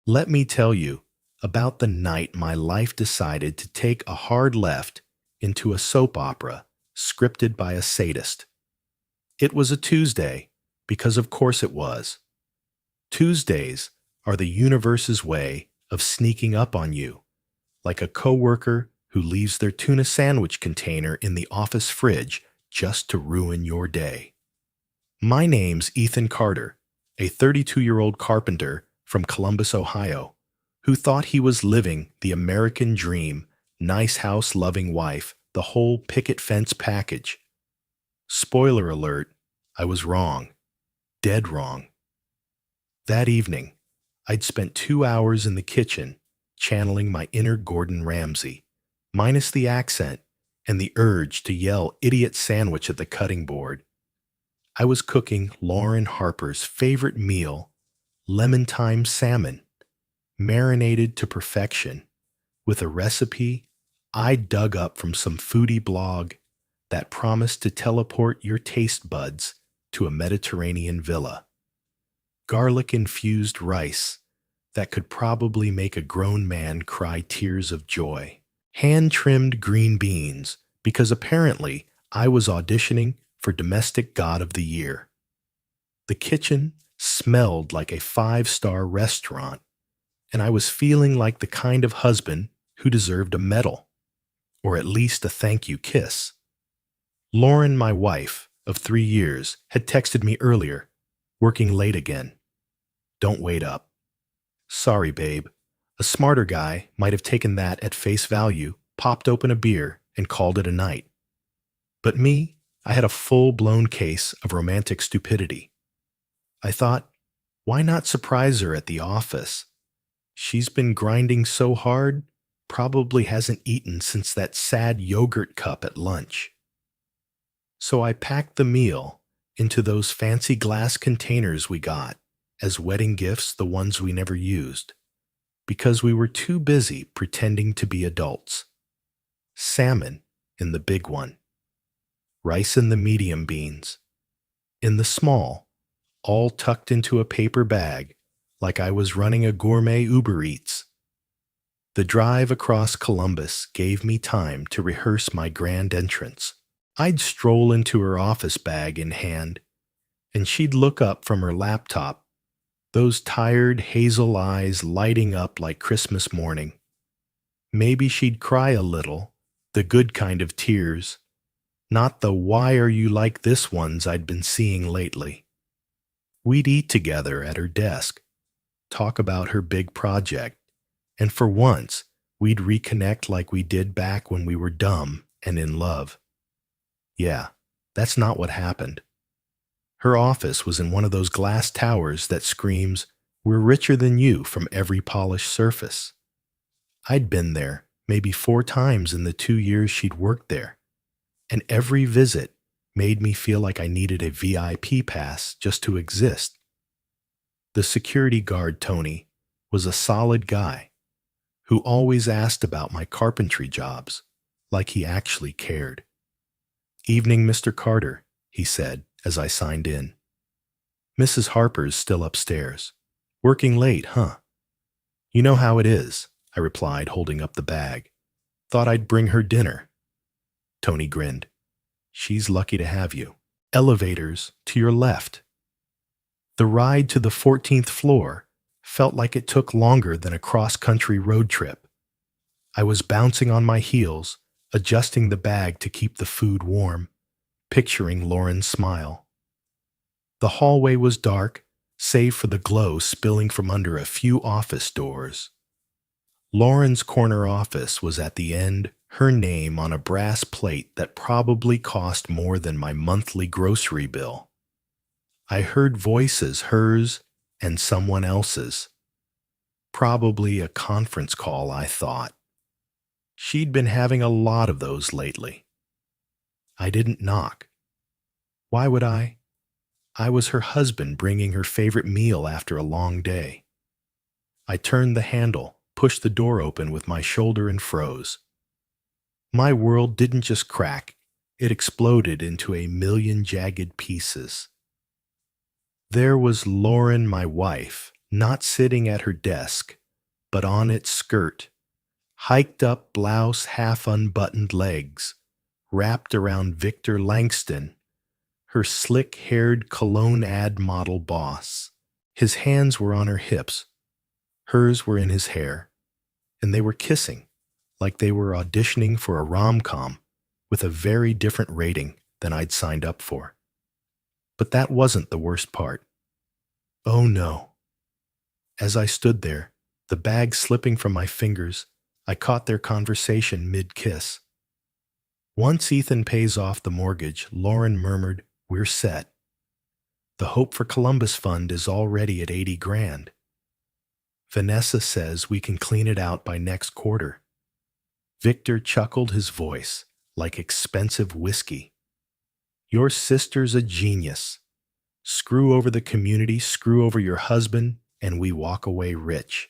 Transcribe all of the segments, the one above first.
Let me tell you about the night my life decided to take a hard left into a soap opera scripted by a sadist. It was a Tuesday, because of course it was. Tuesdays are the universe's way of sneaking up on you, like a coworker who leaves their tuna sandwich container in the office fridge just to ruin your day. My name's Ethan Carter, a 32-year-old carpenter from Columbus, Ohio, who thought he was living the American dream, nice house loving wife, the whole picket fence package. Spoiler alert, I was wrong. Dead wrong. That evening, I'd spent 2 hours in the kitchen channeling my inner Gordon Ramsay, minus the accent and the urge to yell idiot sandwich at the cutting board. I was cooking Lauren Harper's favorite meal, lemon thyme salmon, marinated to perfection, with a recipe I dug up from some foodie blog that promised to teleport your taste buds to a Mediterranean villa. Garlic-infused rice that could probably make a grown man cry tears of joy. Hand-trimmed green beans, because apparently I was auditioning for Domestic God of the Year. The kitchen smelled like a five-star restaurant, and I was feeling like the kind of husband who deserved a medal, or at least a thank you kiss. Lauren, my wife of 3 years, had texted me earlier, working late again. Don't wait up. Sorry, babe. A smarter guy might have taken that at face value, popped open a beer, and called it a night. But me, I had a full-blown case of romantic stupidity. I thought, why not surprise her at the office? She's been grinding so hard, probably hasn't eaten since that sad yogurt cup at lunch. So I packed the meal into those fancy glass containers we got as wedding gifts, the ones we never used, because we were too busy pretending to be adults. Salmon in the big one, rice in the medium beans, in the small, all tucked into a paper bag like I was running a gourmet Uber Eats. The drive across Columbus gave me time to rehearse my grand entrance. I'd stroll into her office bag in hand, and she'd look up from her laptop, those tired hazel eyes lighting up like Christmas morning. Maybe she'd cry a little, the good kind of tears, not the why are you like this ones I'd been seeing lately. We'd eat together at her desk, talk about her big project, and for once, we'd reconnect like we did back when we were dumb and in love. Yeah, that's not what happened. Her office was in one of those glass towers that screams, "We're richer than you," from every polished surface. I'd been there maybe 4 times in the 2 years she'd worked there, and every visit made me feel like I needed a VIP pass just to exist. The security guard, Tony, was a solid guy who always asked about my carpentry jobs, like he actually cared. "Evening, Mr. Carter," he said as I signed in. "Mrs. Harper's still upstairs. Working late, huh?" "You know how it is," I replied, holding up the bag. "Thought I'd bring her dinner." Tony grinned. "She's lucky to have you. Elevators to your left." The ride to the 14th floor felt like it took longer than a cross-country road trip. I was bouncing on my heels, adjusting the bag to keep the food warm, picturing Lauren's smile. The hallway was dark, save for the glow spilling from under a few office doors. Lauren's corner office was at the end, her name on a brass plate that probably cost more than my monthly grocery bill. I heard voices, hers and someone else's. Probably a conference call, I thought. She'd been having a lot of those lately. I didn't knock. Why would I? I was her husband bringing her favorite meal after a long day. I turned the handle, pushed the door open with my shoulder and froze. My world didn't just crack, it exploded into a million jagged pieces. There was Lauren, my wife, not sitting at her desk, but on its skirt, hiked up blouse, half unbuttoned legs, wrapped around Victor Langston, her slick-haired cologne ad model boss. His hands were on her hips, hers were in his hair, and they were kissing like they were auditioning for a rom-com with a very different rating than I'd signed up for. But that wasn't the worst part. Oh no. As I stood there, the bag slipping from my fingers, I caught their conversation mid-kiss. Once Ethan pays off the mortgage, Lauren murmured, "We're set. The Hope for Columbus Fund is already at 80 grand. Vanessa says we can clean it out by next quarter." Victor chuckled, his voice like expensive whiskey. "Your sister's a genius. Screw over the community, screw over your husband, and we walk away rich.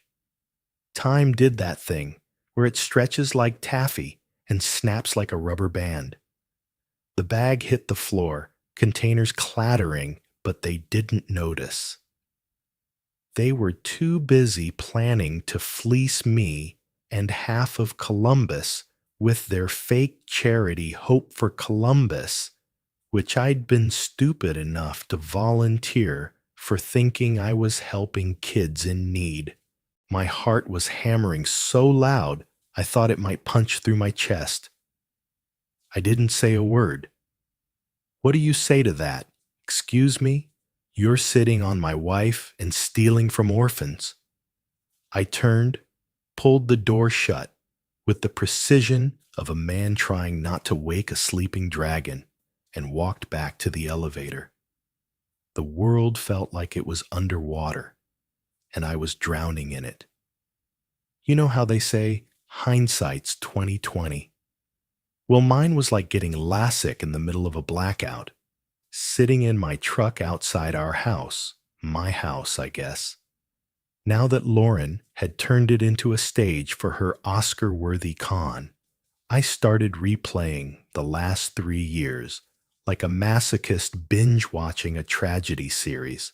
Time did that thing where it stretches like taffy and snaps like a rubber band." The bag hit the floor, containers clattering, but they didn't notice. They were too busy planning to fleece me and half of Columbus with their fake charity Hope for Columbus, which I'd been stupid enough to volunteer for, thinking I was helping kids in need. My heart was hammering so loud I thought it might punch through my chest. I didn't say a word. "What do you say to that? Excuse me? You're sitting on my wife and stealing from orphans." I turned, pulled the door shut with the precision of a man trying not to wake a sleeping dragon, and walked back to the elevator. The world felt like it was underwater, and I was drowning in it. You know how they say, hindsight's 20/20. Well, mine was like getting LASIK in the middle of a blackout, sitting in my truck outside our house, my house, I guess. Now that Lauren had turned it into a stage for her Oscar-worthy con, I started replaying the last 3 years like a masochist binge-watching a tragedy series.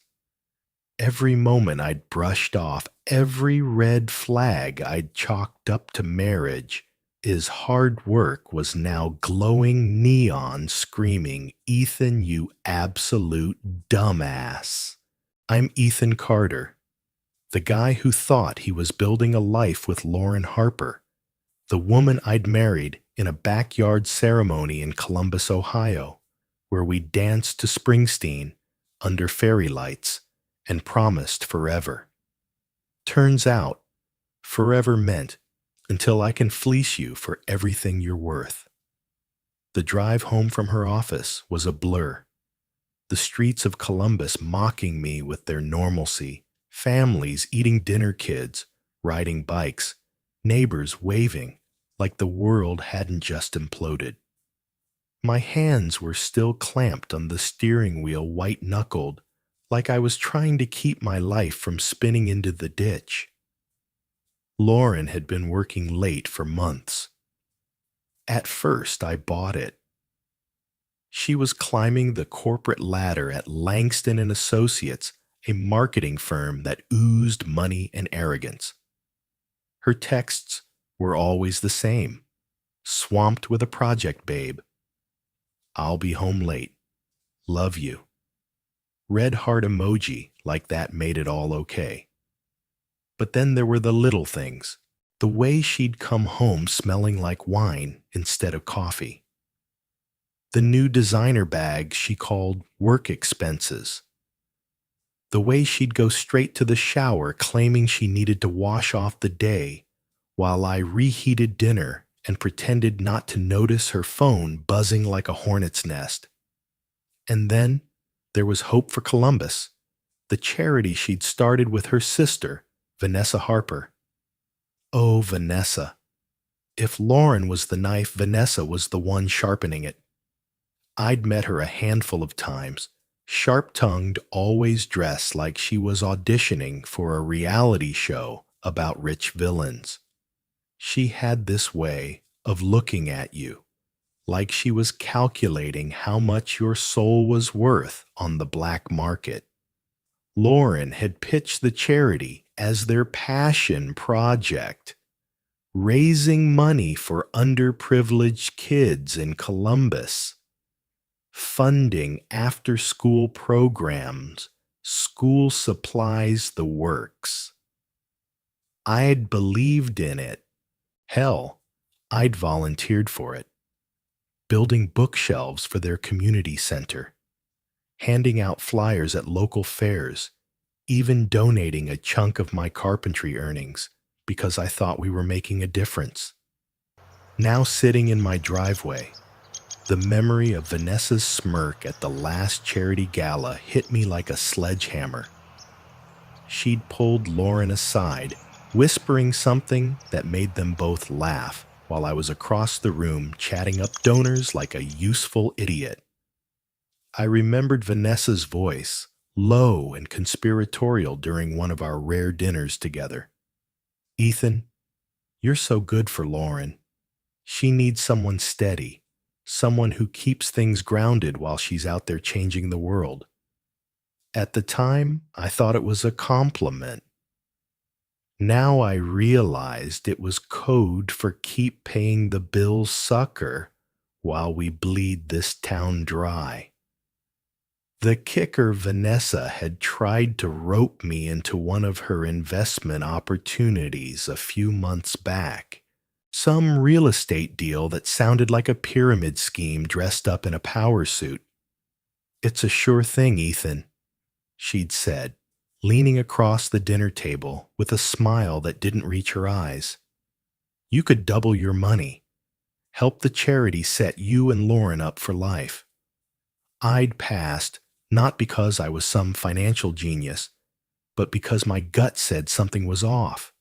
Every moment I'd brushed off, every red flag I'd chalked up to marriage, is hard work, was now glowing neon screaming, "Ethan, you absolute dumbass." I'm Ethan Carter, the guy who thought he was building a life with Lauren Harper, the woman I'd married in a backyard ceremony in Columbus, Ohio, where we danced to Springsteen under fairy lights and promised forever. Turns out, forever meant until I can fleece you for everything you're worth. The drive home from her office was a blur. The streets of Columbus mocking me with their normalcy, families eating dinner, kids riding bikes, neighbors waving like the world hadn't just imploded. My hands were still clamped on the steering wheel, white-knuckled, like I was trying to keep my life from spinning into the ditch. Lauren had been working late for months. At first, I bought it. She was climbing the corporate ladder at Langston and Associates, a marketing firm that oozed money and arrogance. Her texts were always the same, swamped with a project babe. "I'll be home late. Love you." Red heart emoji like that made it all okay. But then there were the little things, the way she'd come home smelling like wine instead of coffee. The new designer bag she called work expenses. The way she'd go straight to the shower claiming she needed to wash off the day while I reheated dinner and pretended not to notice her phone buzzing like a hornet's nest. And then there was Hope for Columbus, the charity she'd started with her sister, Vanessa Harper. Oh, Vanessa. If Lauren was the knife, Vanessa was the one sharpening it. I'd met her a handful of times, sharp-tongued, always dressed like she was auditioning for a reality show about rich villains. She had this way of looking at you, like she was calculating how much your soul was worth on the black market. Lauren had pitched the charity as their passion project, raising money for underprivileged kids in Columbus, funding after-school programs, school supplies, the works. I'd believed in it. Hell, I'd volunteered for it, building bookshelves for their community center, handing out flyers at local fairs, even donating a chunk of my carpentry earnings because I thought we were making a difference. Now sitting in my driveway, the memory of Vanessa's smirk at the last charity gala hit me like a sledgehammer. She'd pulled Lauren aside, whispering something that made them both laugh while I was across the room chatting up donors like a useful idiot. I remembered Vanessa's voice, low and conspiratorial during one of our rare dinners together. "Ethan, you're so good for Lauren. She needs someone steady, someone who keeps things grounded while she's out there changing the world." At the time, I thought it was a compliment. Now I realized it was code for keep paying the bills, sucker, while we bleed this town dry. The kicker, Vanessa had tried to rope me into one of her investment opportunities a few months back. Some real estate deal that sounded like a pyramid scheme dressed up in a power suit. "It's a sure thing, Ethan," she'd said, leaning across the dinner table with a smile that didn't reach her eyes. "You could double your money, help the charity set you and Lauren up for life." I'd passed, not because I was some financial genius, but because my gut said something was off.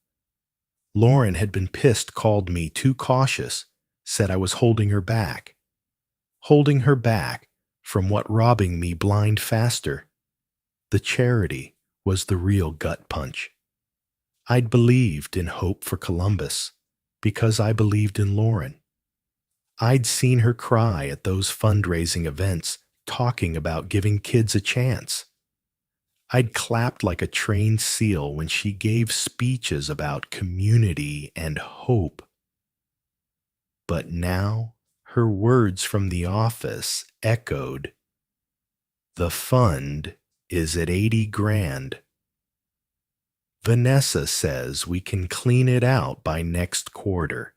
Lauren had been pissed, called me too cautious, said I was holding her back. Holding her back from what robbing me blind faster. The charity was the real gut punch. I'd believed in hope for Columbus because I believed in Lauren. I'd seen her cry at those fundraising events talking about giving kids a chance. I'd clapped like a trained seal when she gave speeches about community and hope. But now her words from the office echoed, "The fund is at 80 grand. Vanessa says we can clean it out by next quarter."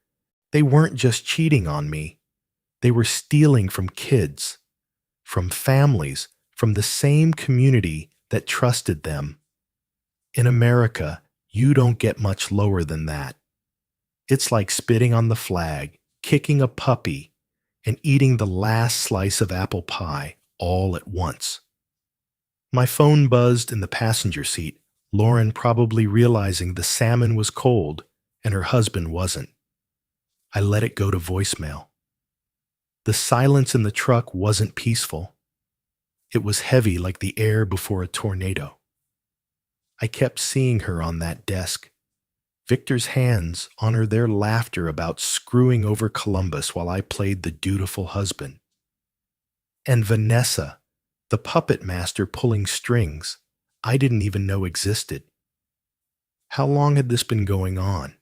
They weren't just cheating on me. They were stealing from kids, from families, from the same community that trusted them. In America, you don't get much lower than that. It's like spitting on the flag, kicking a puppy, and eating the last slice of apple pie all at once. My phone buzzed in the passenger seat, Lauren probably realizing the salmon was cold and her husband wasn't. I let it go to voicemail. The silence in the truck wasn't peaceful. It was heavy like the air before a tornado. I kept seeing her on that desk. Victor's hands honor their laughter about screwing over Columbus while I played the dutiful husband. And Vanessa, the puppet master pulling strings I didn't even know existed. How long had this been going on?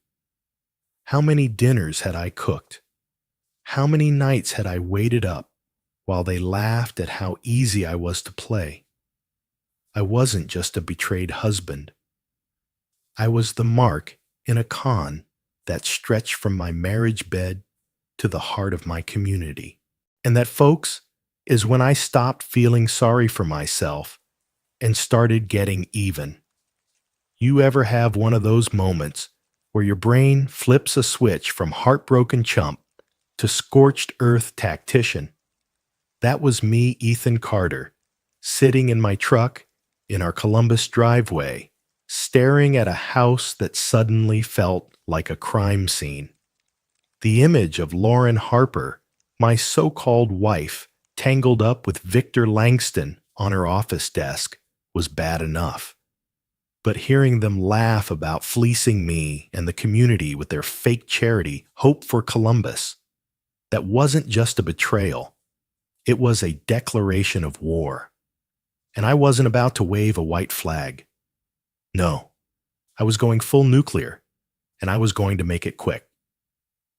How many dinners had I cooked? How many nights had I waited up while they laughed at how easy I was to play? I wasn't just a betrayed husband. I was the mark in a con that stretched from my marriage bed to the heart of my community. And that, folks, is when I stopped feeling sorry for myself and started getting even. You ever have one of those moments where your brain flips a switch from heartbroken chump to scorched earth tactician? That was me, Ethan Carter, sitting in my truck in our Columbus driveway, staring at a house that suddenly felt like a crime scene. The image of Lauren Harper, my so-called wife, tangled up with Victor Langston on her office desk, was bad enough. But hearing them laugh about fleecing me and the community with their fake charity, Hope for Columbus, that wasn't just a betrayal. It was a declaration of war. And I wasn't about to wave a white flag. No, I was going full nuclear, and I was going to make it quick.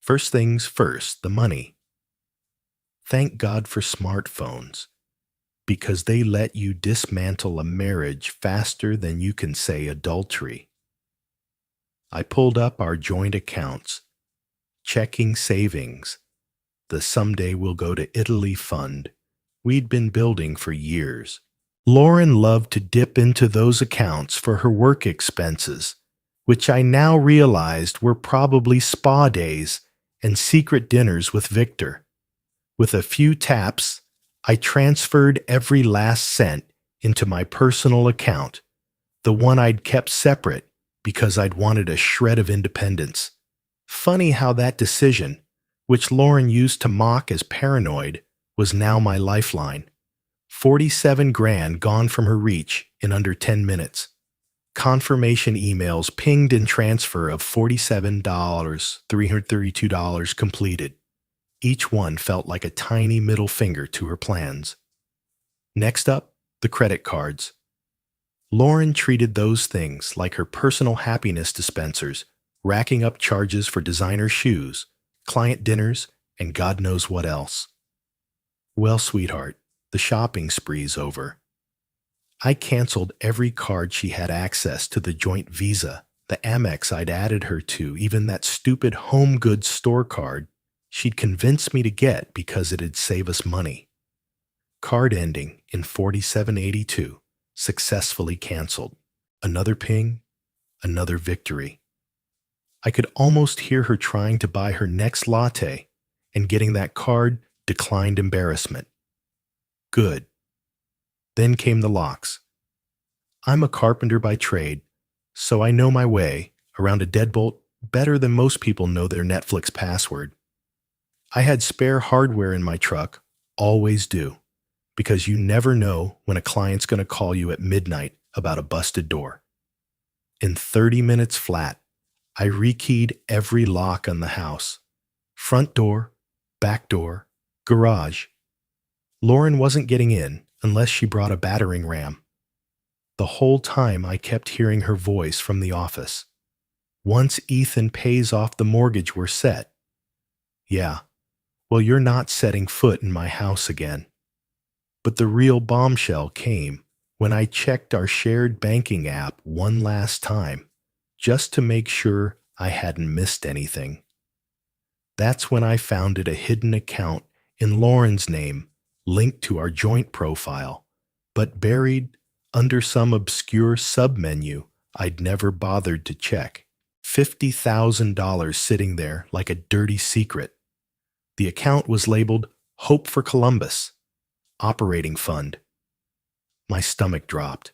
First things first, the money. Thank God for smartphones, because they let you dismantle a marriage faster than you can say adultery. I pulled up our joint accounts, checking savings, the someday we'll go to Italy fund we'd been building for years. Lauren loved to dip into those accounts for her work expenses, which I now realized were probably spa days and secret dinners with Victor. With a few taps, I transferred every last cent into my personal account, the one I'd kept separate because I'd wanted a shred of independence. Funny how that decision, which Lauren used to mock as paranoid, was now my lifeline. 47 grand gone from her reach in under 10 minutes. Confirmation emails pinged in transfer of $47, $332 completed. Each one felt like a tiny middle finger to her plans. Next up, the credit cards. Lauren treated those things like her personal happiness dispensers, racking up charges for designer shoes, client dinners, and God knows what else. Well, sweetheart, the shopping spree's over. I canceled every card she had access to, the joint Visa, the Amex I'd added her to, even that stupid home goods store card she'd convinced me to get because it'd save us money. Card ending in 4782, successfully canceled. Another ping, another victory. I could almost hear her trying to buy her next latte, and getting that card declined embarrassment. Good. Then came the locks. I'm a carpenter by trade, so I know my way around a deadbolt better than most people know their Netflix password. I had spare hardware in my truck, always do, because you never know when a client's going to call you at midnight about a busted door. In 30 minutes flat, I rekeyed every lock on the house. Front door, back door, garage. Lauren wasn't getting in unless she brought a battering ram. The whole time I kept hearing her voice from the office. Once Ethan pays off the mortgage, we're set. Yeah, well, you're not setting foot in my house again. But the real bombshell came when I checked our shared banking app one last time, just to make sure I hadn't missed anything. That's when I founded a hidden account in Lauren's name, linked to our joint profile, but buried under some obscure submenu I'd never bothered to check. $50,000 sitting there like a dirty secret. The account was labeled Hope for Columbus, Operating Fund. My stomach dropped.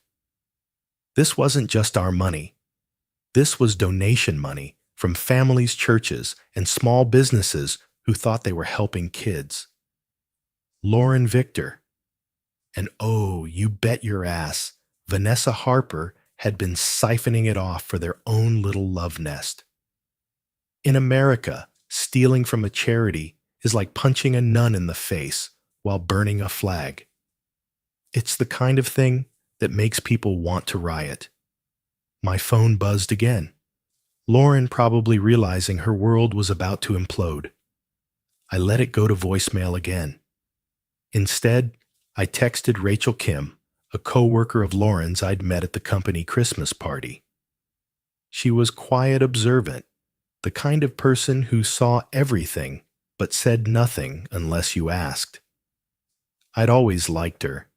This wasn't just our money. This was donation money from families, churches, and small businesses who thought they were helping kids. Lauren Victor. And oh, you bet your ass, Vanessa Harper had been siphoning it off for their own little love nest. In America, stealing from a charity is like punching a nun in the face while burning a flag. It's the kind of thing that makes people want to riot. My phone buzzed again. Lauren probably realizing her world was about to implode. I let it go to voicemail again. Instead, I texted Rachel Kim, a co-worker of Lauren's I'd met at the company Christmas party. She was quiet, observant, the kind of person who saw everything but said nothing unless you asked. I'd always liked her.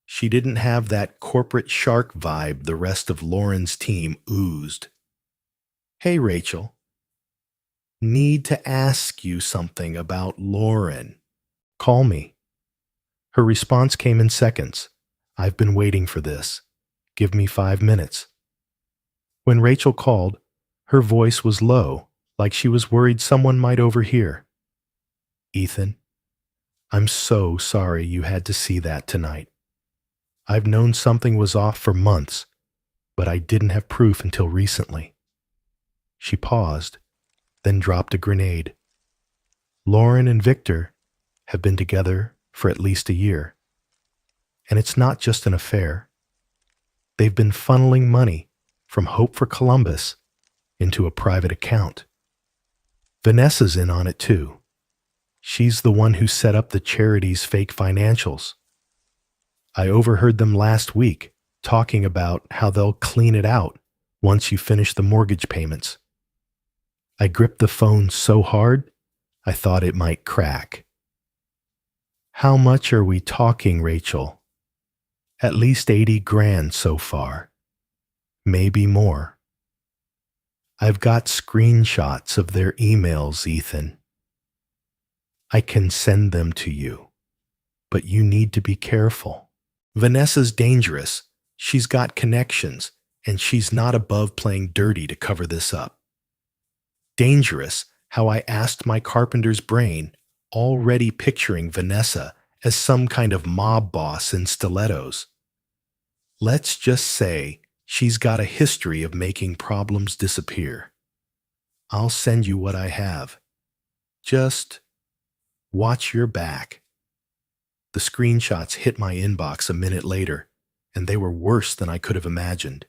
She didn't have that corporate shark vibe the rest of Lauren's team oozed. Hey, Rachel. Need to ask you something about Lauren. Call me. Her response came in seconds. I've been waiting for this. Give me 5 minutes. When Rachel called, her voice was low, like she was worried someone might overhear. Ethan, I'm so sorry you had to see that tonight. I've known something was off for months, but I didn't have proof until recently. She paused, then dropped a grenade. Lauren and Victor have been together for at least a year. And it's not just an affair. They've been funneling money from Hope for Columbus into a private account. Vanessa's in on it too. She's the one who set up the charity's fake financials. I overheard them last week talking about how they'll clean it out once you finish the mortgage payments. I gripped the phone so hard, I thought it might crack. How much are we talking, Rachel? At least 80 grand so far. Maybe more. I've got screenshots of their emails, Ethan. I can send them to you, but you need to be careful. Vanessa's dangerous. She's got connections, and she's not above playing dirty to cover this up. Dangerous how I asked my carpenter's brain, already picturing Vanessa as some kind of mob boss in stilettos. Let's just say she's got a history of making problems disappear. I'll send you what I have. Just watch your back. The screenshots hit my inbox a minute later, and they were worse than I could have imagined.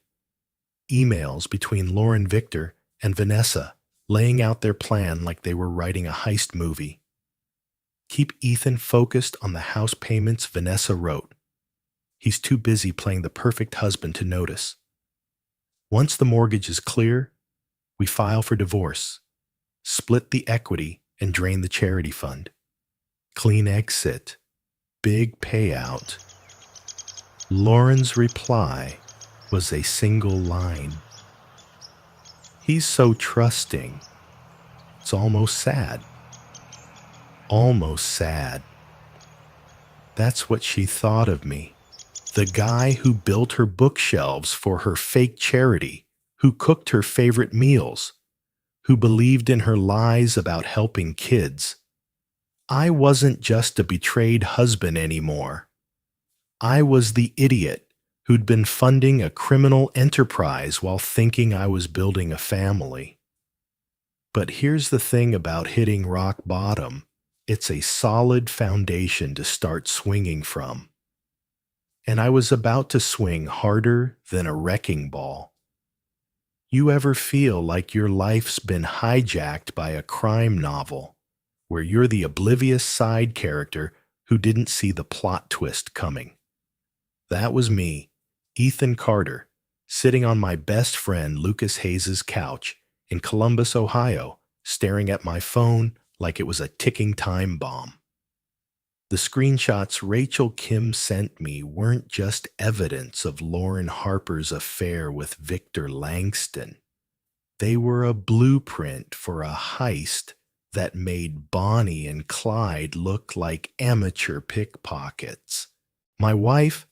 Emails between Lauren Victor and Vanessa laying out their plan like they were writing a heist movie. Keep Ethan focused on the house payments, Vanessa wrote. He's too busy playing the perfect husband to notice. Once the mortgage is clear, we file for divorce, split the equity, and drain the charity fund. Clean exit, big payout. Lauren's reply was a single line. He's so trusting. It's almost sad. Almost sad. That's what she thought of me. The guy who built her bookshelves for her fake charity, who cooked her favorite meals, who believed in her lies about helping kids. I wasn't just a betrayed husband anymore. I was the idiot who'd been funding a criminal enterprise while thinking I was building a family. But here's the thing about hitting rock bottom. It's a solid foundation to start swinging from. And I was about to swing harder than a wrecking ball. You ever feel like your life's been hijacked by a crime novel, where you're the oblivious side character who didn't see the plot twist coming? That was me, Ethan Carter, sitting on my best friend Lucas Hayes' couch in Columbus, Ohio, staring at my phone like it was a ticking time bomb. The screenshots Rachel Kim sent me weren't just evidence of Lauren Harper's affair with Victor Langston. They were a blueprint for a heist that made Bonnie and Clyde look like amateur pickpockets. My wife,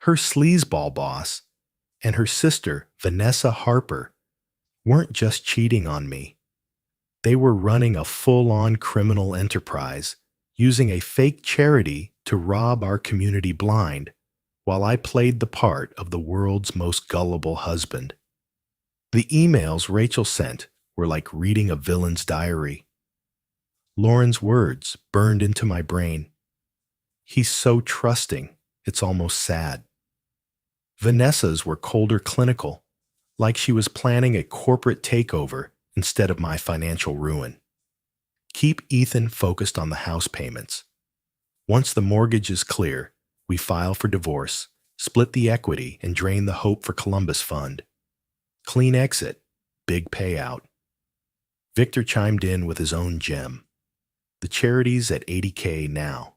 her sleazeball boss, and her sister, Vanessa Harper, weren't just cheating on me. They were running a full-on criminal enterprise, using a fake charity to rob our community blind, while I played the part of the world's most gullible husband. The emails Rachel sent were like reading a villain's diary. Lauren's words burned into my brain. He's so trusting, it's almost sad. Vanessa's were colder, clinical, like she was planning a corporate takeover instead of my financial ruin. Keep Ethan focused on the house payments. Once the mortgage is clear, we file for divorce, split the equity, and drain the Hope for Columbus fund. Clean exit, big payout. Victor chimed in with his own gem. The charity's at $80K now.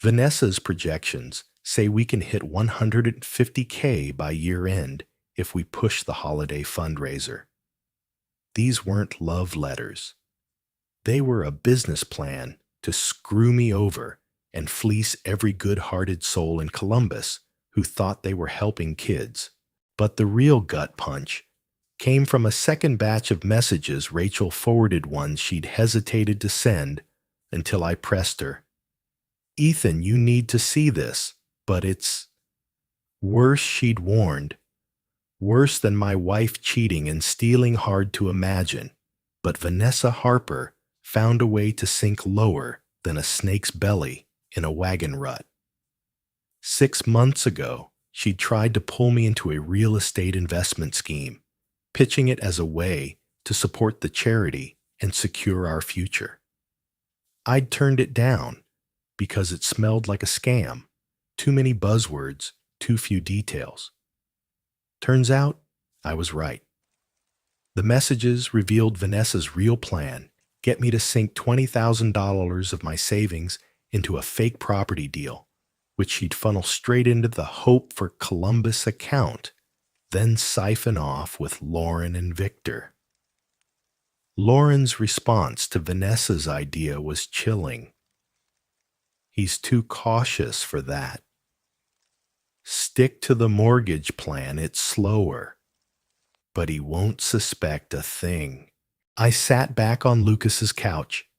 Vanessa's projections say we can hit $150K by year end if we push the holiday fundraiser. These weren't love letters. They were a business plan to screw me over and fleece every good-hearted soul in Columbus who thought they were helping kids. But the real gut punch came from a second batch of messages Rachel forwarded, ones she'd hesitated to send until I pressed her. Ethan, you need to see this, but it's worse, she'd warned. Worse than my wife cheating and stealing, hard to imagine. But Vanessa Harper found a way to sink lower than a snake's belly in a wagon rut. 6 months ago, she'd tried to pull me into a real estate investment scheme, pitching it as a way to support the charity and secure our future. I'd turned it down because it smelled like a scam. Too many buzzwords, too few details. Turns out, I was right. The messages revealed Vanessa's real plan: get me to sink $20,000 of my savings into a fake property deal, which she'd funnel straight into the Hope for Columbus account, then siphon off with Lauren and Victor. Lauren's response to Vanessa's idea was chilling. He's too cautious for that. Stick to the mortgage plan, it's slower. But he won't suspect a thing. I sat back on Lucas's couch,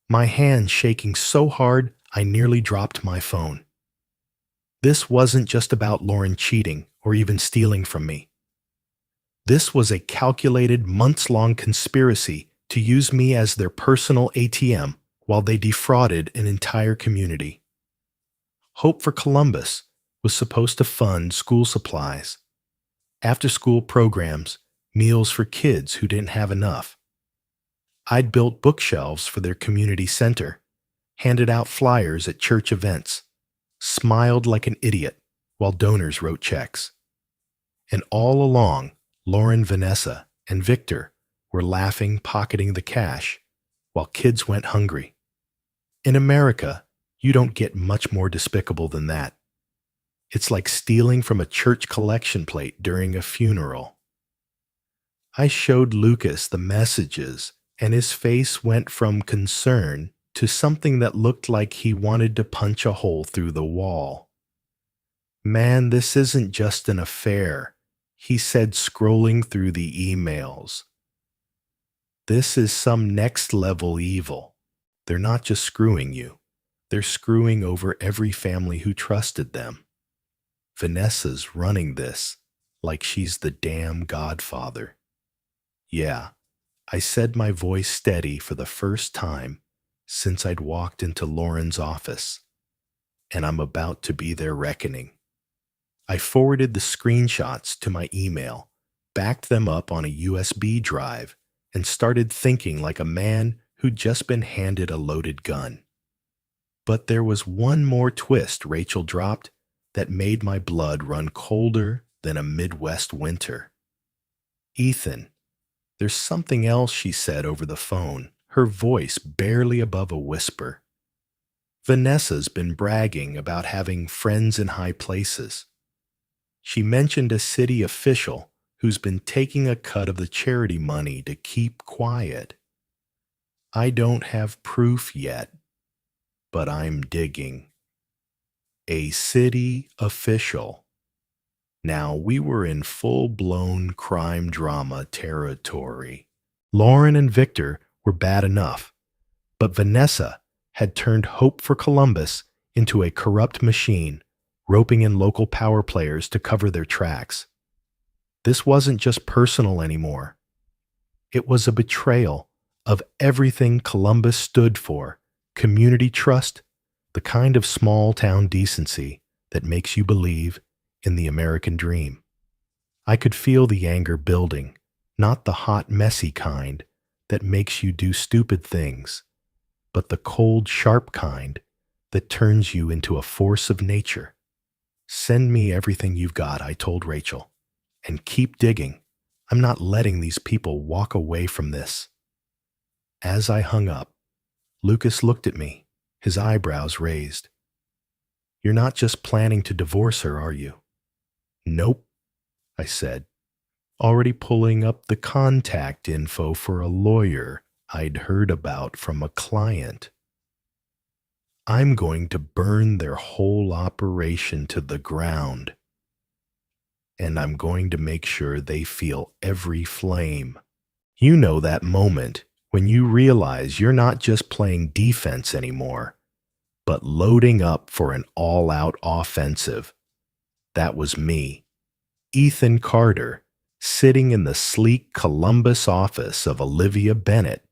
my hand shaking so hard I nearly dropped my phone. This wasn't just about Lauren cheating or even stealing from me. This was a calculated, months-long conspiracy to use me as their personal ATM while they defrauded an entire community. Hope for Columbus was supposed to fund school supplies, after-school programs, meals for kids who didn't have enough. I'd built bookshelves for their community center, handed out flyers at church events, smiled like an idiot while donors wrote checks. And all along, Lauren, Vanessa, and Victor were laughing, pocketing the cash, while kids went hungry. In America, you don't get much more despicable than that. It's like stealing from a church collection plate during a funeral. I showed Lucas the messages, and his face went from concern to something that looked like he wanted to punch a hole through the wall. "Man, this isn't just an affair," he said, scrolling through the emails. "This is some next-level evil. They're not just screwing you. They're screwing over every family who trusted them. Vanessa's running this like she's the damn godfather." Yeah, I said, my voice steady for the first time since I'd walked into Lauren's office. And I'm about to be their reckoning. I forwarded the screenshots to my email, backed them up on a USB drive, and started thinking like a man who'd just been handed a loaded gun. But there was one more twist Rachel dropped that made my blood run colder than a Midwest winter. "Ethan, there's something else," she said over the phone, her voice barely above a whisper. "Vanessa's been bragging about having friends in high places. She mentioned a city official who's been taking a cut of the charity money to keep quiet. I don't have proof yet, but I'm digging. A city official." Now we were in full-blown crime drama territory. Lauren and Victor were bad enough, but Vanessa had turned Hope for Columbus into a corrupt machine, roping in local power players to cover their tracks. This wasn't just personal anymore. It was a betrayal of everything Columbus stood for: community trust, the kind of small-town decency that makes you believe in the American dream. I could feel the anger building, not the hot, messy kind that makes you do stupid things, but the cold, sharp kind that turns you into a force of nature. "Send me everything you've got," I told Rachel, "and keep digging. I'm not letting these people walk away from this." As I hung up, Lucas looked at me, his eyebrows raised. "You're not just planning to divorce her, are you?" "Nope," I said, already pulling up the contact info for a lawyer I'd heard about from a client. "I'm going to burn their whole operation to the ground, and I'm going to make sure they feel every flame." You know that moment when you realize you're not just playing defense anymore, but loading up for an all-out offensive. That was me, Ethan Carter, sitting in the sleek Columbus office of Olivia Bennett,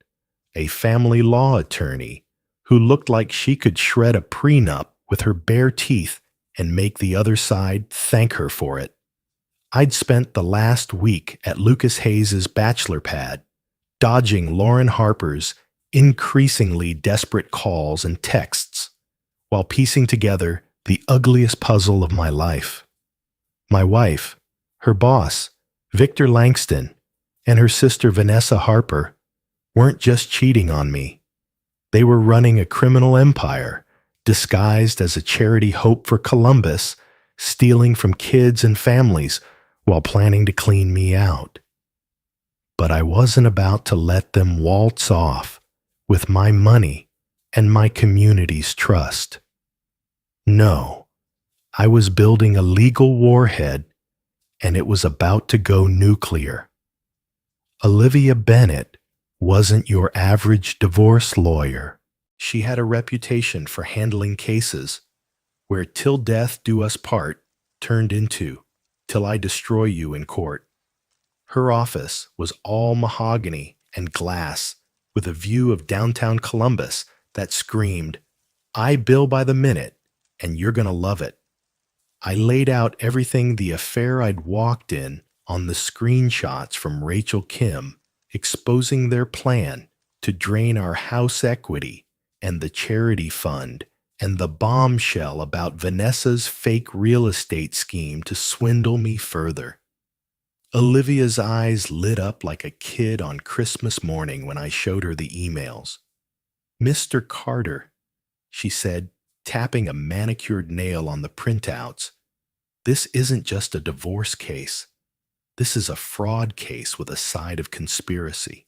a family law attorney who looked like she could shred a prenup with her bare teeth and make the other side thank her for it. I'd spent the last week at Lucas Hayes's bachelor pad, dodging Lauren Harper's increasingly desperate calls and texts while piecing together the ugliest puzzle of my life. My wife, her boss, Victor Langston, and her sister Vanessa Harper weren't just cheating on me. They were running a criminal empire disguised as a charity hope for Columbus, stealing from kids and families while planning to clean me out. But I wasn't about to let them waltz off with my money and my community's trust. No, I was building a legal warhead, and it was about to go nuclear. Olivia Bennett wasn't your average divorce lawyer. She had a reputation for handling cases where "till death do us part" turned into "till I destroy you" in court. Her office was all mahogany and glass with a view of downtown Columbus that screamed, "I bill by the minute, and you're gonna love it." I laid out everything the affair I'd walked in on the screenshots from Rachel Kim, exposing their plan to drain our house equity and the charity fund, and the bombshell about Vanessa's fake real estate scheme to swindle me further. Olivia's eyes lit up like a kid on Christmas morning when I showed her the emails. "Mr. Carter," she said, tapping a manicured nail on the printouts, "this isn't just a divorce case. This is a fraud case with a side of conspiracy.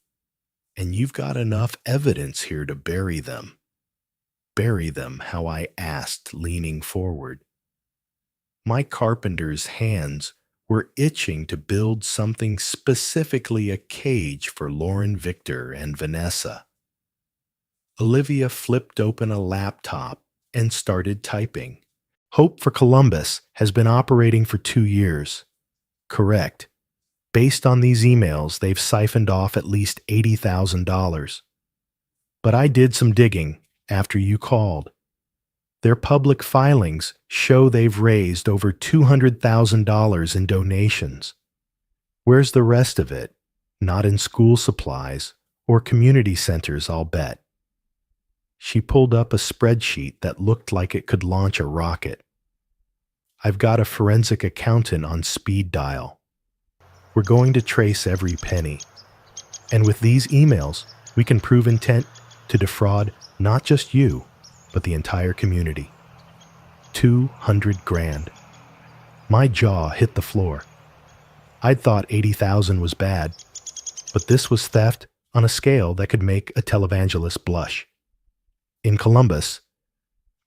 And you've got enough evidence here to bury them." "Bury them," how I asked, leaning forward. My carpenter's hands were itching to build something specifically a cage for Lauren, Victor, and Vanessa. Olivia flipped open a laptop and started typing. "Hope for Columbus has been operating for 2 years. Correct. Based on these emails, they've siphoned off at least $80,000. But I did some digging after you called. Their public filings show they've raised over $200,000 in donations. Where's the rest of it? Not in school supplies or community centers, I'll bet." She pulled up a spreadsheet that looked like it could launch a rocket. "I've got a forensic accountant on speed dial. We're going to trace every penny. And with these emails, we can prove intent to defraud not just you, but the entire community. 200 grand. My jaw hit the floor. I'd thought 80,000 was bad, but this was theft on a scale that could make a televangelist blush. In Columbus,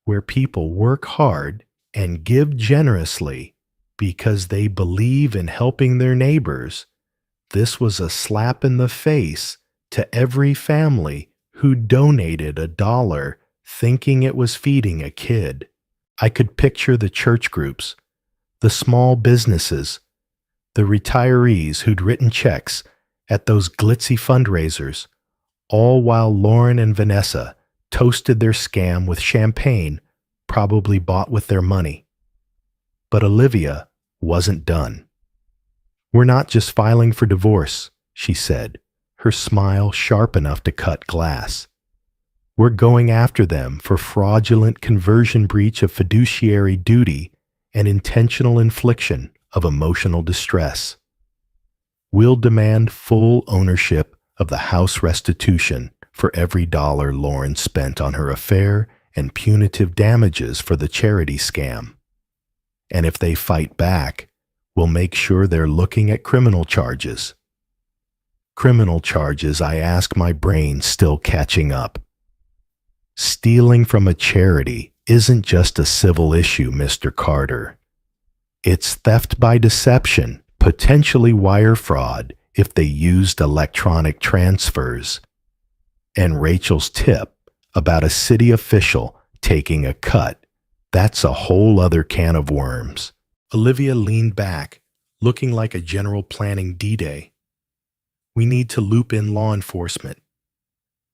where people work hard and give generously because they believe in helping their neighbors, this was a slap in the face to every family who donated $1 thinking it was feeding a kid. I could picture the church groups, the small businesses, the retirees who'd written checks at those glitzy fundraisers, all while Lauren and Vanessa toasted their scam with champagne, probably bought with their money. But Olivia wasn't done. "We're not just filing for divorce," she said, her smile sharp enough to cut glass. "We're going after them for fraudulent conversion breach of fiduciary duty and intentional infliction of emotional distress. We'll demand full ownership of the house restitution for every dollar Lauren spent on her affair and punitive damages for the charity scam. And if they fight back, we'll make sure they're looking at criminal charges." Criminal charges, I ask, my brain still catching up. Stealing from a charity isn't just a civil issue, Mr. Carter. It's theft by deception, potentially wire fraud if they used electronic transfers. And Rachel's tip about a city official taking a cut, that's a whole other can of worms. Olivia leaned back, looking like a general planning D-Day. "We need to loop in law enforcement."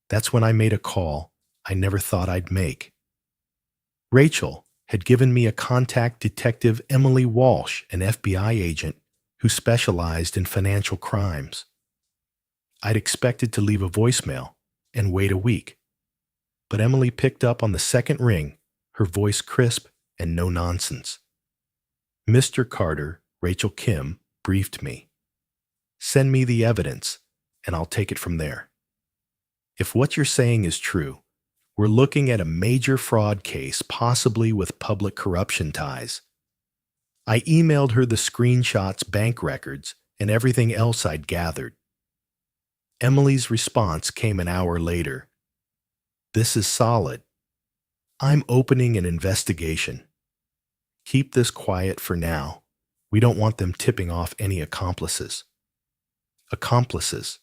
That's when I made a call I never thought I'd make. Rachel had given me a contact, Detective Emily Walsh, an FBI agent who specialized in financial crimes. I'd expected to leave a voicemail and wait a week, but Emily picked up on the second ring, her voice crisp and no nonsense. "Mr. Carter, Rachel Kim, briefed me. Send me the evidence, and I'll take it from there. If what you're saying is true, we're looking at a major fraud case, possibly with public corruption ties." I emailed her the screenshots, bank records, and everything else I'd gathered. Emily's response came an hour later. "This is solid. I'm opening an investigation. Keep this quiet for now. We don't want them tipping off any accomplices." Accomplices.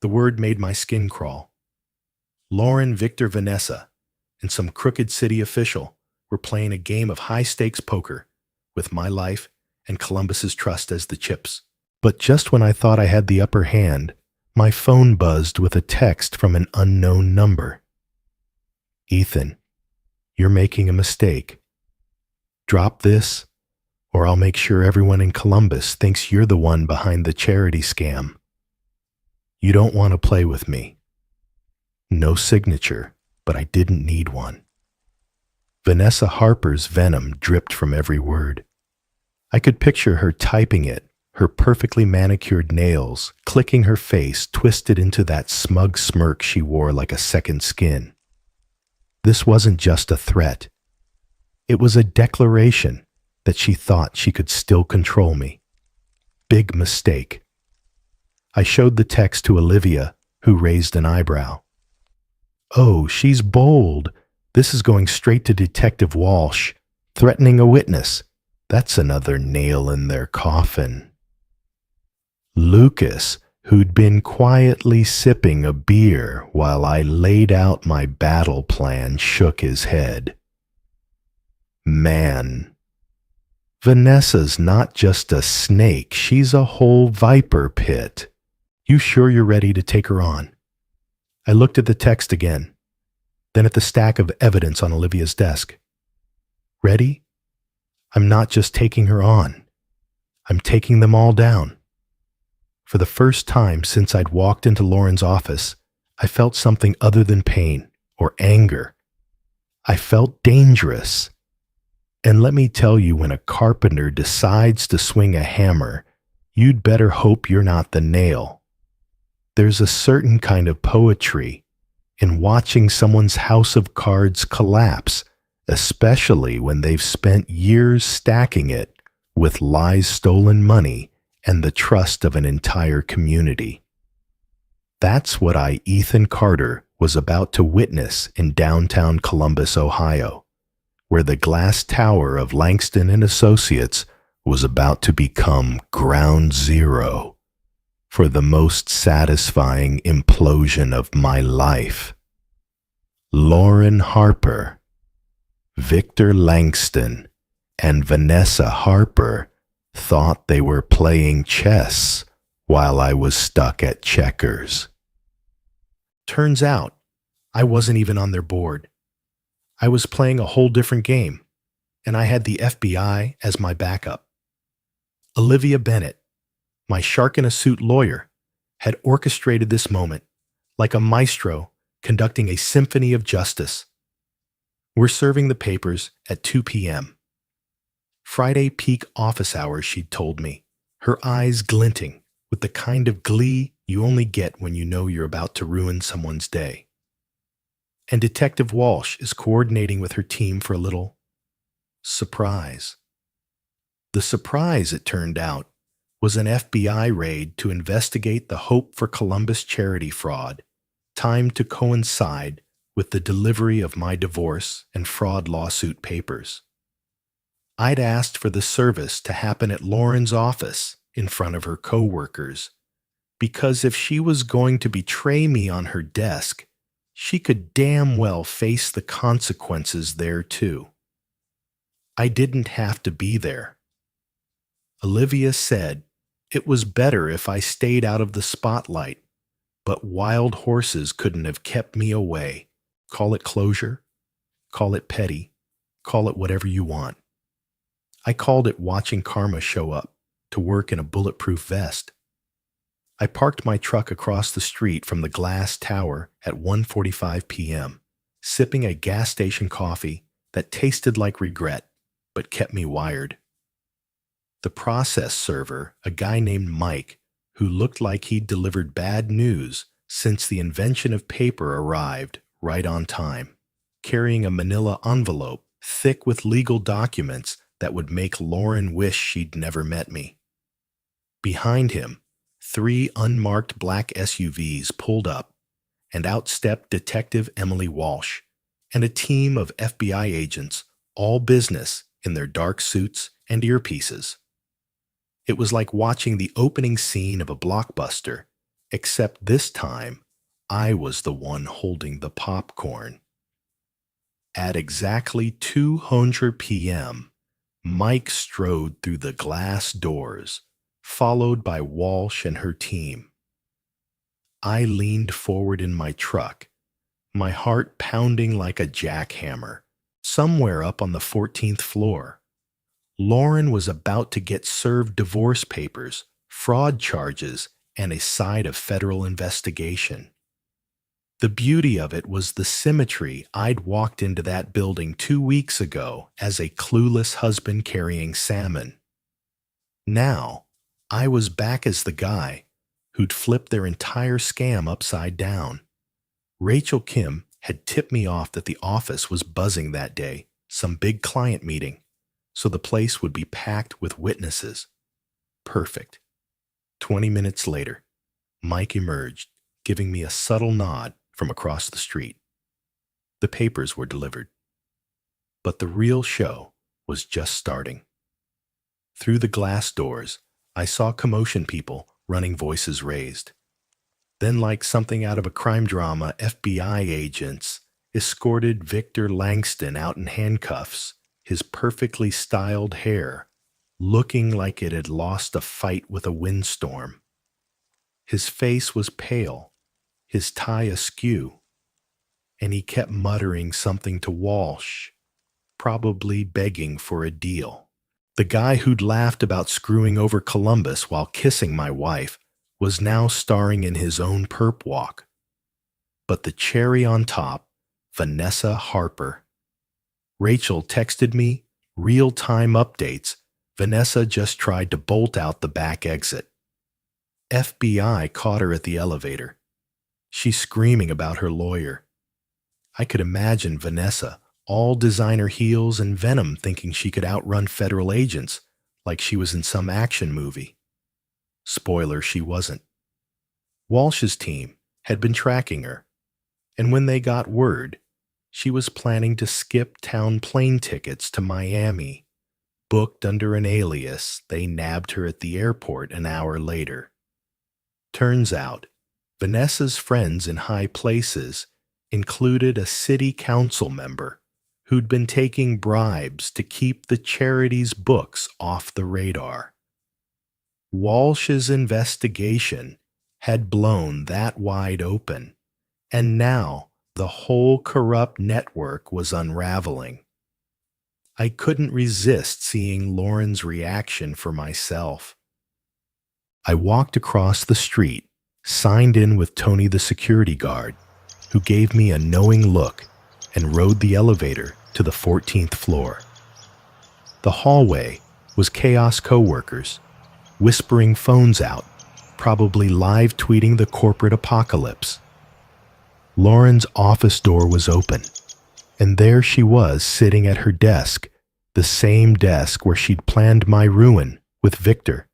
The word made my skin crawl. Lauren, Victor, Vanessa, and some crooked city official were playing a game of high-stakes poker with my life and Columbus's trust as the chips. But just when I thought I had the upper hand, my phone buzzed with a text from an unknown number. "Ethan, you're making a mistake. Drop this, or I'll make sure everyone in Columbus thinks you're the one behind the charity scam. You don't want to play with me." No signature, but I didn't need one. Vanessa Harper's venom dripped from every word. I could picture her typing it, her perfectly manicured nails, clicking her face twisted into that smug smirk she wore like a second skin. This wasn't just a threat. It was a declaration that she thought she could still control me. Big mistake. I showed the text to Olivia, who raised an eyebrow. "Oh, she's bold. This is going straight to Detective Walsh, threatening a witness. That's another nail in their coffin." Lucas, who'd been quietly sipping a beer while I laid out my battle plan, shook his head. "Man, Vanessa's not just a snake, she's a whole viper pit. You sure you're ready to take her on?" I looked at the text again, then at the stack of evidence on Olivia's desk. "Ready? I'm not just taking her on. I'm taking them all down." For the first time since I'd walked into Lauren's office, I felt something other than pain or anger. I felt dangerous. And let me tell you, when a carpenter decides to swing a hammer, you'd better hope you're not the nail. There's a certain kind of poetry in watching someone's house of cards collapse, especially when they've spent years stacking it with lies, stolen money, and the trust of an entire community. That's what I, Ethan Carter, was about to witness in downtown Columbus, Ohio, where the glass tower of Langston and Associates was about to become ground zero for the most satisfying implosion of my life. Lauren Harper, Victor Langston, and Vanessa Harper thought they were playing chess while I was stuck at checkers. Turns out, I wasn't even on their board. I was playing a whole different game, and I had the FBI as my backup. Olivia Bennett, my shark-in-a-suit lawyer, had orchestrated this moment like a maestro conducting a symphony of justice. "We're serving the papers at 2 p.m. Friday peak office hours," she'd told me, her eyes glinting with the kind of glee you only get when you know you're about to ruin someone's day. "And Detective Walsh is coordinating with her team for a little surprise." The surprise, it turned out, was an FBI raid to investigate the Hope for Columbus charity fraud, timed to coincide with the delivery of my divorce and fraud lawsuit papers. I'd asked for the service to happen at Lauren's office in front of her co-workers, because if she was going to betray me on her desk, she could damn well face the consequences there too. I didn't have to be there. Olivia said it was better if I stayed out of the spotlight, but wild horses couldn't have kept me away. Call it closure, call it petty, call it whatever you want. I called it watching karma show up, to work in a bulletproof vest. I parked my truck across the street from the glass tower at 1:45 p.m., sipping a gas station coffee that tasted like regret but kept me wired. The process server, a guy named Mike, who looked like he'd delivered bad news since the invention of paper, arrived right on time, carrying a manila envelope thick with legal documents that would make Lauren wish she'd never met me. Behind him, 3 unmarked black SUVs pulled up, and out stepped Detective Emily Walsh and a team of FBI agents, all business in their dark suits and earpieces. It was like watching the opening scene of a blockbuster, except this time, I was the one holding the popcorn. At exactly 2:00 p.m., Mike strode through the glass doors, followed by Walsh and her team. I leaned forward in my truck, my heart pounding like a jackhammer, somewhere up on the 14th floor. Lauren was about to get served divorce papers, fraud charges, and a side of federal investigation. The beauty of it was the symmetry. I'd walked into that building 2 weeks ago as a clueless husband carrying salmon. Now, I was back as the guy who'd flipped their entire scam upside down. Rachel Kim had tipped me off that the office was buzzing that day, some big client meeting, so the place would be packed with witnesses. Perfect. 20 minutes later, Mike emerged, giving me a subtle nod from across the street. The papers were delivered. But the real show was just starting. Through the glass doors, I saw commotion people running, voices raised. Then, like something out of a crime drama, FBI agents escorted Victor Langston out in handcuffs, his perfectly styled hair looking like it had lost a fight with a windstorm. His face was pale, his tie askew, and he kept muttering something to Walsh, probably begging for a deal. The guy who'd laughed about screwing over Columbus while kissing my wife was now starring in his own perp walk. But the cherry on top, Vanessa Harper. Rachel texted me real-time updates. Vanessa just tried to bolt out the back exit. FBI caught her at the elevator. She's screaming about her lawyer. I could imagine Vanessa, all designer heels and venom, thinking she could outrun federal agents like she was in some action movie. Spoiler, she wasn't. Walsh's team had been tracking her, and when they got word, she was planning to skip town plane tickets to Miami. Booked under an alias, they nabbed her at the airport an hour later. Turns out, Vanessa's friends in high places included a city council member who'd been taking bribes to keep the charity's books off the radar. Walsh's investigation had blown that wide open, and now the whole corrupt network was unraveling. I couldn't resist seeing Lauren's reaction for myself. I walked across the street, signed in with Tony the security guard, who gave me a knowing look, and rode the elevator to the 14th floor. The hallway was chaos coworkers, whispering phones out, probably live tweeting the corporate apocalypse. Lauren's office door was open, and there she was sitting at her desk, the same desk where she'd planned my ruin with Victor,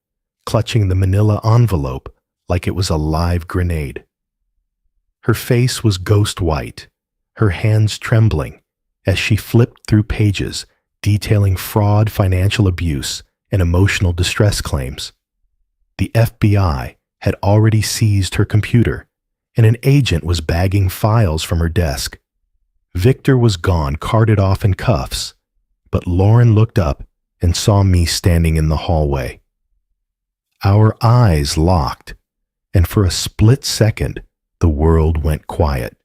clutching the manila envelope like it was a live grenade. Her face was ghost white, her hands trembling as she flipped through pages detailing fraud, financial abuse, and emotional distress claims. The FBI had already seized her computer, and an agent was bagging files from her desk. Victor was gone, carted off in cuffs, but Lauren looked up and saw me standing in the hallway. Our eyes locked, and for a split second, the world went quiet.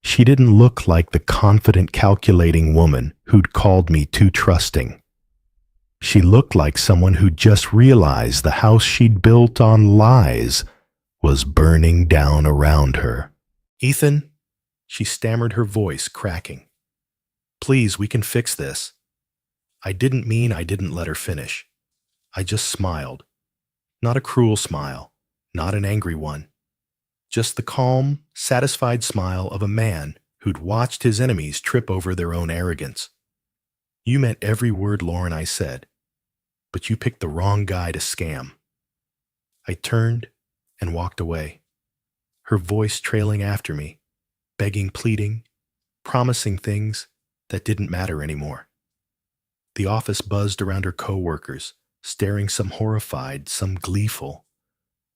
She didn't look like the confident, calculating woman who'd called me too trusting. She looked like someone who just realized the house she'd built on lies was burning down around her. Ethan, she stammered, her voice cracking. Please, we can fix this. I didn't mean I didn't let her finish. I just smiled. Not a cruel smile, not an angry one. Just the calm, satisfied smile of a man who'd watched his enemies trip over their own arrogance. You meant every word, Lauren, I said, but you picked the wrong guy to scam. I turned and walked away, her voice trailing after me, begging, pleading, promising things that didn't matter anymore. The office buzzed around her coworkers, staring, some horrified, some gleeful,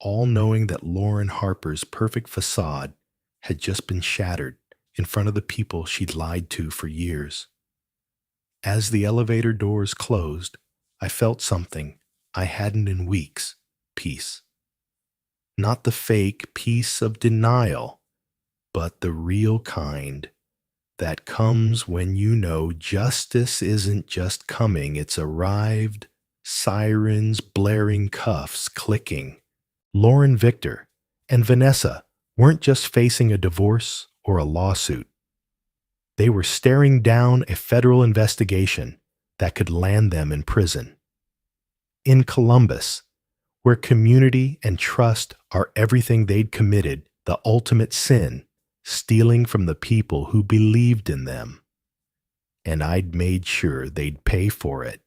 all knowing that Lauren Harper's perfect facade had just been shattered in front of the people she'd lied to for years. As the elevator doors closed, I felt something I hadn't in weeks: peace. Not the fake peace of denial, but the real kind that comes when you know justice isn't just coming, it's arrived, sirens blaring, cuffs clicking. Lauren Victor and Vanessa weren't just facing a divorce or a lawsuit. They were staring down a federal investigation that could land them in prison. In Columbus, where community and trust are everything they'd committed, the ultimate sin, stealing from the people who believed in them. And I'd made sure they'd pay for it.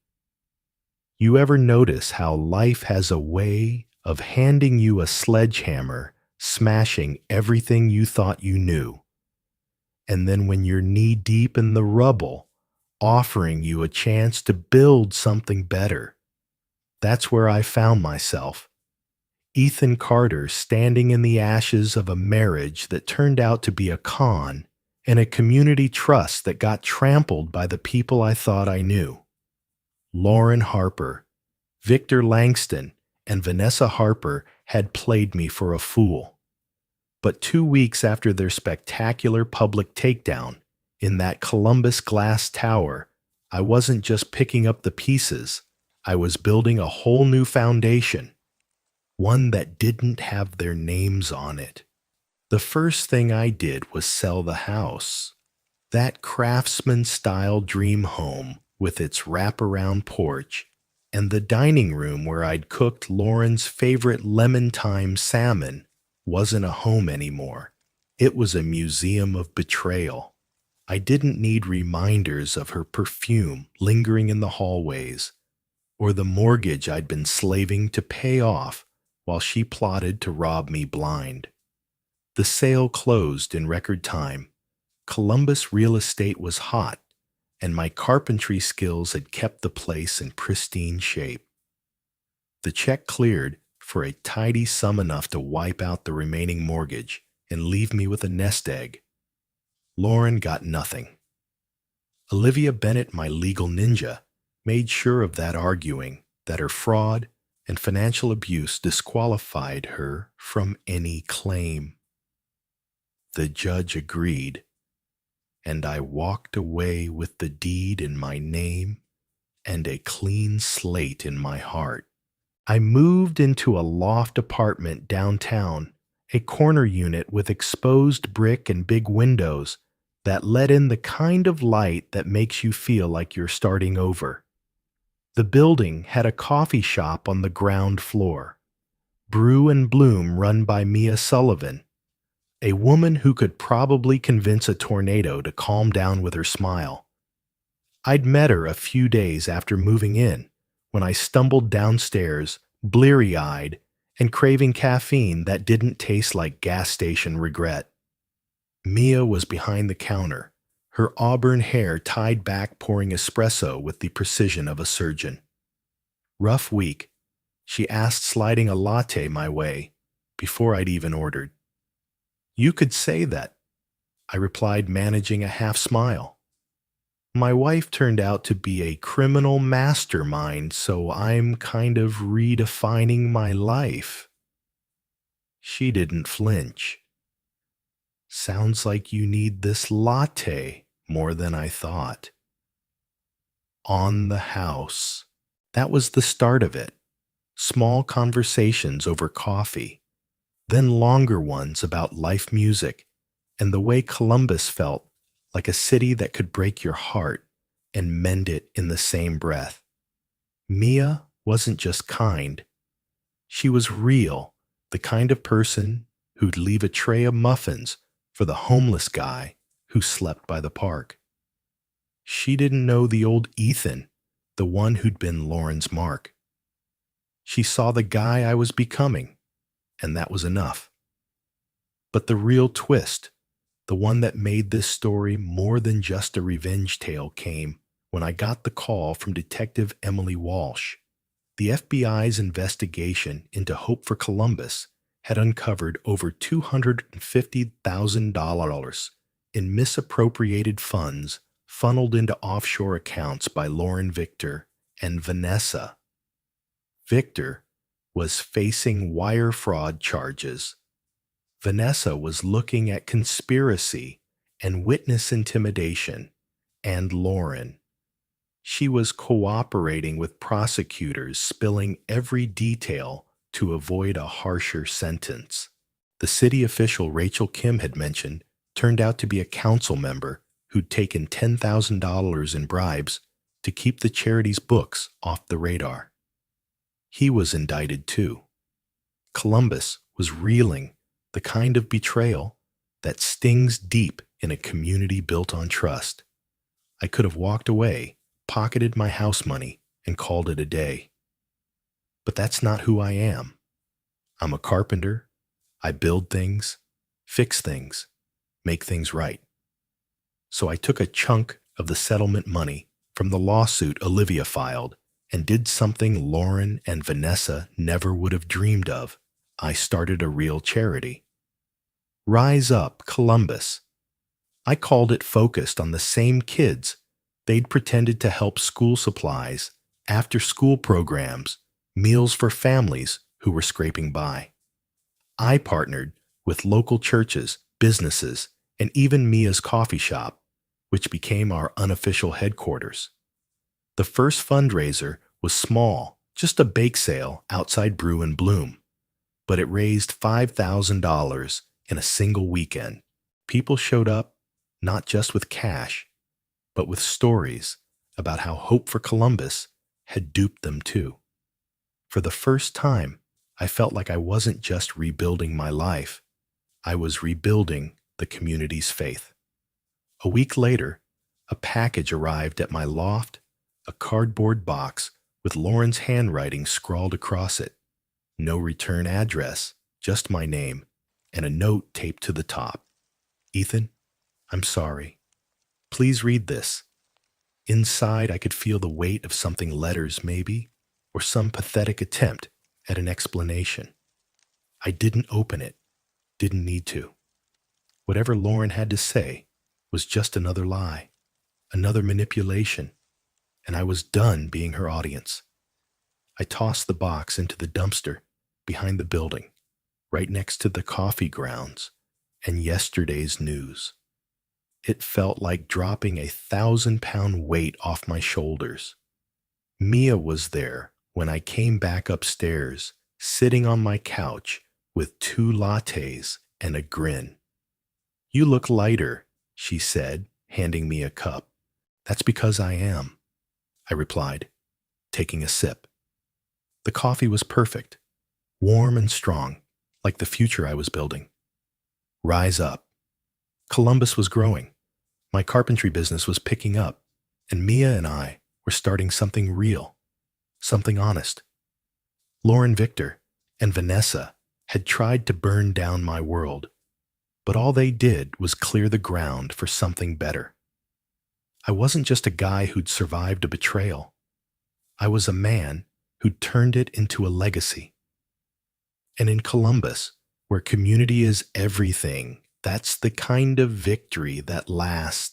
You ever notice how life has a way of handing you a sledgehammer, smashing everything you thought you knew, and then when you're knee-deep in the rubble, offering you a chance to build something better? That's where I found myself. Ethan Carter standing in the ashes of a marriage that turned out to be a con, and a community trust that got trampled by the people I thought I knew. Lauren Harper, Victor Langston, and Vanessa Harper had played me for a fool. But 2 weeks after their spectacular public takedown in that Columbus glass tower, I wasn't just picking up the pieces, I was building a whole new foundation, one that didn't have their names on it. The first thing I did was sell the house. That craftsman-style dream home with its wraparound porch and the dining room where I'd cooked Lauren's favorite lemon thyme salmon wasn't a home anymore. It was a museum of betrayal. I didn't need reminders of her perfume lingering in the hallways, or the mortgage I'd been slaving to pay off while she plotted to rob me blind. The sale closed in record time. Columbus real estate was hot, and my carpentry skills had kept the place in pristine shape. The check cleared for a tidy sum enough to wipe out the remaining mortgage and leave me with a nest egg. Lauren got nothing. Olivia Bennett, my legal ninja, made sure of that, arguing that her fraud and financial abuse disqualified her from any claim. The judge agreed, and I walked away with the deed in my name and a clean slate in my heart. I moved into a loft apartment downtown, a corner unit with exposed brick and big windows that let in the kind of light that makes you feel like you're starting over. The building had a coffee shop on the ground floor, Brew and Bloom, run by Mia Sullivan, a woman who could probably convince a tornado to calm down with her smile. I'd met her a few days after moving in, when I stumbled downstairs, bleary-eyed and craving caffeine that didn't taste like gas station regret. Mia was behind the counter, her auburn hair tied back, pouring espresso with the precision of a surgeon. Rough week, she asked, sliding a latte my way before I'd even ordered. You could say that, I replied, managing a half smile. My wife turned out to be a criminal mastermind, so I'm kind of redefining my life. She didn't flinch. Sounds like you need this latte more than I thought. On the house. That was the start of it. Small conversations over coffee, then longer ones about life music and the way Columbus felt like a city that could break your heart and mend it in the same breath. Mia wasn't just kind, she was real, the kind of person who'd leave a tray of muffins for the homeless guy who slept by the park. She didn't know the old Ethan, the one who'd been Lauren's mark. She saw the guy I was becoming, and that was enough. But the real twist, the one that made this story more than just a revenge tale, came when I got the call from Detective Emily Walsh. The FBI's investigation into Hope for Columbus had uncovered over $250,000 in misappropriated funds funneled into offshore accounts by Lauren Victor and Vanessa. Victor was facing wire fraud charges. Vanessa was looking at conspiracy and witness intimidation, and Lauren, she was cooperating with prosecutors, spilling every detail to avoid a harsher sentence. The city official Rachel Kim had mentioned turned out to be a council member who'd taken $10,000 in bribes to keep the charity's books off the radar. He was indicted too. Columbus was reeling, the kind of betrayal that stings deep in a community built on trust. I could have walked away, pocketed my house money, and called it a day. But that's not who I am. I'm a carpenter. I build things, fix things, make things right. So I took a chunk of the settlement money from the lawsuit Olivia filed and did something Lauren and Vanessa never would have dreamed of. I started a real charity. Rise Up Columbus. I called it focused on the same kids they'd pretended to help: school supplies, after-school programs, meals for families who were scraping by. I partnered with local churches, businesses, and even Mia's coffee shop, which became our unofficial headquarters. The first fundraiser was small, just a bake sale outside Brew and Bloom, but it raised $5,000 in a single weekend. People showed up not just with cash, but with stories about how Hope for Columbus had duped them too. For the first time, I felt like I wasn't just rebuilding my life, I was rebuilding the community's faith. A week later, a package arrived at my loft, a cardboard box with Lauren's handwriting scrawled across it. No return address, just my name, and a note taped to the top. Ethan, I'm sorry. Please read this. Inside, I could feel the weight of something: letters, maybe, or some pathetic attempt at an explanation. I didn't open it, didn't need to. Whatever Lauren had to say was just another lie, another manipulation, and I was done being her audience. I tossed the box into the dumpster behind the building, right next to the coffee grounds and yesterday's news. It felt like dropping a 1,000-pound weight off my shoulders. Mia was there when I came back upstairs, sitting on my couch with 2 lattes and a grin. You look lighter, she said, handing me a cup. That's because I am, I replied, taking a sip. The coffee was perfect, warm and strong, like the future I was building. Rise Up. Columbus was growing. My carpentry business was picking up, and Mia and I were starting something real, something honest. Lauren Victor and Vanessa had tried to burn down my world, but all they did was clear the ground for something better. I wasn't just a guy who'd survived a betrayal. I was a man who'd turned it into a legacy. And in Columbus, where community is everything, that's the kind of victory that lasts.